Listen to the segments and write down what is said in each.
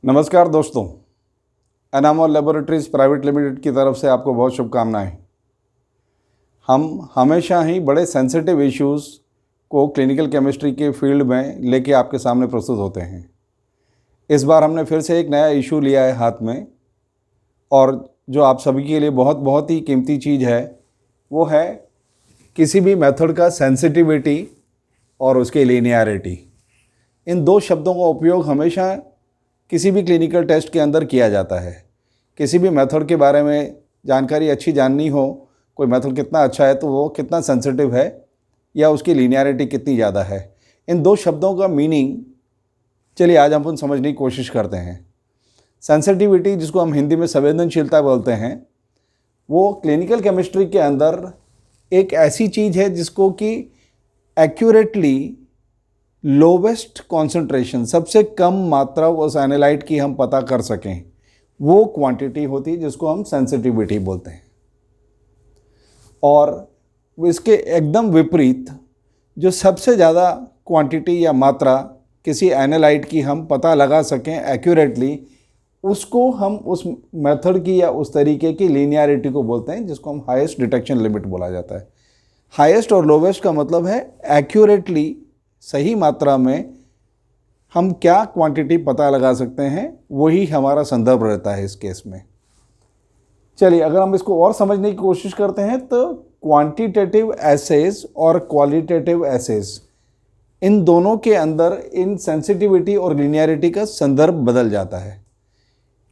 नमस्कार दोस्तों, एनामोल laboratories private limited की तरफ से आपको बहुत शुभकामनाएं। हम हमेशा ही बड़े सेंसिटिव इश्यूज़ को क्लिनिकल केमिस्ट्री के फील्ड में लेके आपके सामने प्रस्तुत होते हैं। इस बार हमने फिर से एक नया इशू लिया है हाथ में, और जो आप सभी के लिए बहुत बहुत ही कीमती चीज़ है वो है किसी भी मेथड का सेंसिटिविटी और उसकी लीनियरिटी। इन दो शब्दों का उपयोग हमेशा किसी भी क्लिनिकल टेस्ट के अंदर किया जाता है। किसी भी मेथड के बारे में जानकारी अच्छी जाननी हो, कोई मेथड कितना अच्छा है तो वो कितना सेंसिटिव है या उसकी लीनियरिटी कितनी ज़्यादा है, इन दो शब्दों का मीनिंग चलिए आज हम समझने की कोशिश करते हैं। सेंसिटिविटी, जिसको हम हिंदी में संवेदनशीलता बोलते हैं, वो क्लिनिकल केमिस्ट्री के अंदर एक ऐसी चीज़ है जिसको कि एक्यूरेटली लोवेस्ट कॉन्सेंट्रेशन, सबसे कम मात्रा उस एनालाइट की हम पता कर सकें, वो क्वांटिटी होती है जिसको हम सेंसिटिविटी बोलते हैं। और इसके एकदम विपरीत जो सबसे ज़्यादा क्वांटिटी या मात्रा किसी एनालाइट की हम पता लगा सकें एक्यूरेटली, उसको हम उस मेथड की या उस तरीके की लीनियरिटी को बोलते हैं, जिसको हम हाईएस्ट डिटेक्शन लिमिट बोला जाता है। हाईएस्ट और लोवेस्ट का मतलब है एक्यूरेटली, सही मात्रा में हम क्या क्वांटिटी पता लगा सकते हैं, वही हमारा संदर्भ रहता है इस केस में। चलिए अगर हम इसको और समझने की कोशिश करते हैं तो क्वांटिटेटिव एसेज और क्वालिटेटिव एसेज, इन दोनों के अंदर इन सेंसिटिविटी और लीनियरिटी का संदर्भ बदल जाता है।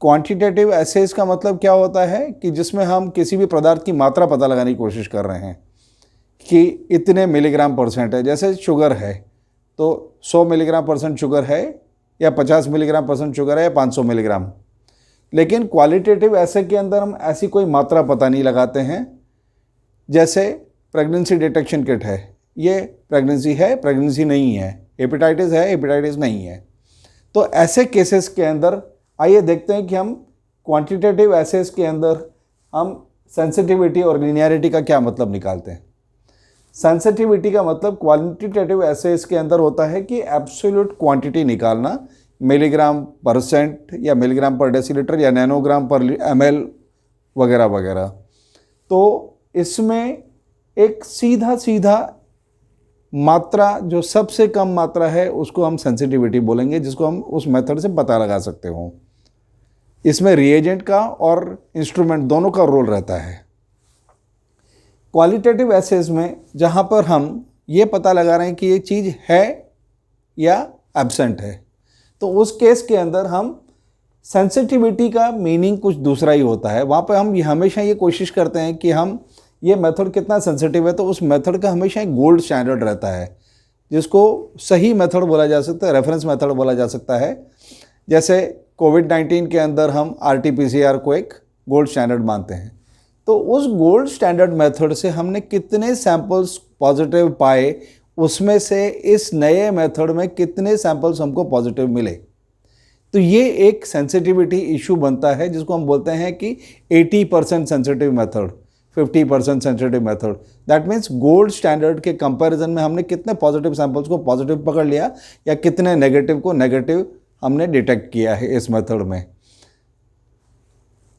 क्वांटिटेटिव एसेज का मतलब क्या होता है कि जिसमें हम किसी भी पदार्थ की मात्रा पता लगाने की कोशिश कर रहे हैं कि इतने मिलीग्राम परसेंट है। जैसे शुगर है तो 100 मिलीग्राम परसेंट शुगर है या 50 मिलीग्राम परसेंट शुगर है या 500 मिलीग्राम। लेकिन क्वालिटेटिव ऐसे के अंदर हम ऐसी कोई मात्रा पता नहीं लगाते हैं। जैसे प्रेगनेंसी डिटेक्शन किट है, ये प्रेगनेंसी है, प्रेगनेंसी नहीं है, हेपेटाइटिस है, हेपेटाइटिस नहीं है। तो ऐसे केसेस के अंदर आइए देखते हैं कि हम क्वांटिटेटिव एसेस के अंदर हम सेंसिटिविटी और लीनियरिटी का क्या मतलब निकालते हैं। सेंसिटिविटी का मतलब क्वांटिटेटिव एसेस के अंदर होता है कि एब्सोल्यूट क्वांटिटी निकालना, मिलीग्राम परसेंट या मिलीग्राम पर डेसीलीटर या नैनोग्राम पर ml वगैरह वगैरह। तो इसमें एक सीधा सीधा मात्रा, जो सबसे कम मात्रा है, उसको हम सेंसिटिविटी बोलेंगे, जिसको हम उस मेथड से पता लगा सकते हो। इसमें रिएजेंट का और इंस्ट्रूमेंट दोनों का रोल रहता है। क्वालिटेटिव एसेस में जहाँ पर हम ये पता लगा रहे हैं कि ये चीज़ है या एब्सेंट है, तो उस केस के अंदर हम सेंसिटिविटी का मीनिंग कुछ दूसरा ही होता है। वहाँ पर हम हमेशा ये कोशिश करते हैं कि हम ये मेथड कितना सेंसिटिव है, तो उस मेथड का हमेशा एक गोल्ड स्टैंडर्ड रहता है, जिसको सही मेथड बोला जा सकता है, रेफरेंस मेथड बोला जा सकता है। जैसे कोविड-19 के अंदर हम RT-PCR को एक गोल्ड स्टैंडर्ड मानते हैं। तो उस गोल्ड स्टैंडर्ड मेथड से हमने कितने सैंपल्स पॉजिटिव पाए, उसमें से इस नए मेथड में कितने सैंपल्स हमको पॉजिटिव मिले, तो ये एक सेंसिटिविटी इशू बनता है, जिसको हम बोलते हैं कि 80% sensitive method, 50% sensitive method. That means gold standard के कंपैरिजन में हमने कितने पॉजिटिव सैंपल्स को पॉजिटिव पकड़ लिया या कितने नेगेटिव को नेगेटिव हमने डिटेक्ट किया है इस मेथड में।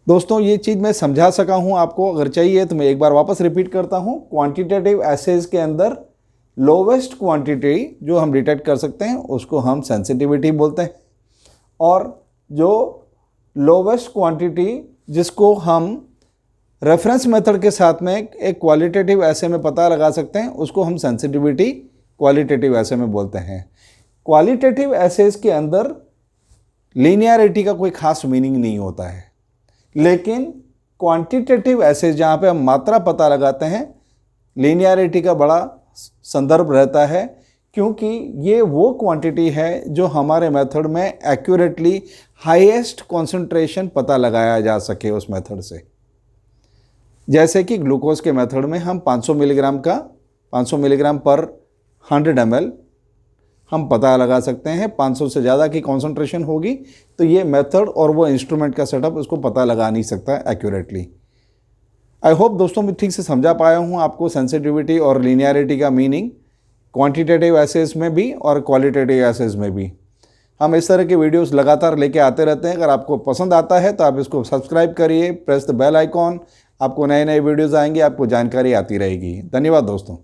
दोस्तों ये चीज़ मैं समझा सका हूँ आपको, अगर चाहिए तो मैं एक बार वापस रिपीट करता हूँ। क्वांटिटेटिव एसेज के अंदर लोवेस्ट क्वांटिटी जो हम डिटेक्ट कर सकते हैं उसको हम सेंसिटिविटी बोलते हैं, और जो लोवेस्ट क्वांटिटी जिसको हम रेफरेंस मेथड के साथ में एक क्वालिटेटिव एसे में पता लगा सकते हैं, उसको हम सेंसिटिविटी क्वालिटेटिव एसे में बोलते हैं। क्वालिटेटिव एसेज के अंदर लीनियरिटी का कोई खास मीनिंग नहीं होता है, लेकिन क्वांटिटेटिव एसेज जहाँ पे हम मात्रा पता लगाते हैं, लीनियरिटी का बड़ा संदर्भ रहता है, क्योंकि ये वो क्वांटिटी है जो हमारे मेथड में एक्यूरेटली हाईएस्ट कॉन्सेंट्रेशन पता लगाया जा सके उस मेथड से। जैसे कि ग्लूकोज के मेथड में हम 500 मिलीग्राम पर 100 ml हम पता लगा सकते हैं। 500 से ज़्यादा की कॉन्सेंट्रेशन होगी तो ये मेथड और वो इंस्ट्रूमेंट का सेटअप उसको पता लगा नहीं सकता एक्यूरेटली। आई होप दोस्तों मैं ठीक से समझा पाया हूँ आपको सेंसिटिविटी और लीनियरिटी का मीनिंग, क्वांटिटेटिव एसेस में भी और क्वालिटेटिव एसेस में भी। हम इस तरह के वीडियोस लगातार लेके आते रहते हैं। अगर आपको पसंद आता है तो आप इसको सब्सक्राइब करिए, प्रेस द बेल आइकॉन। आपको नए नए वीडियोस आएंगे, आपको जानकारी आती रहेगी। धन्यवाद दोस्तों।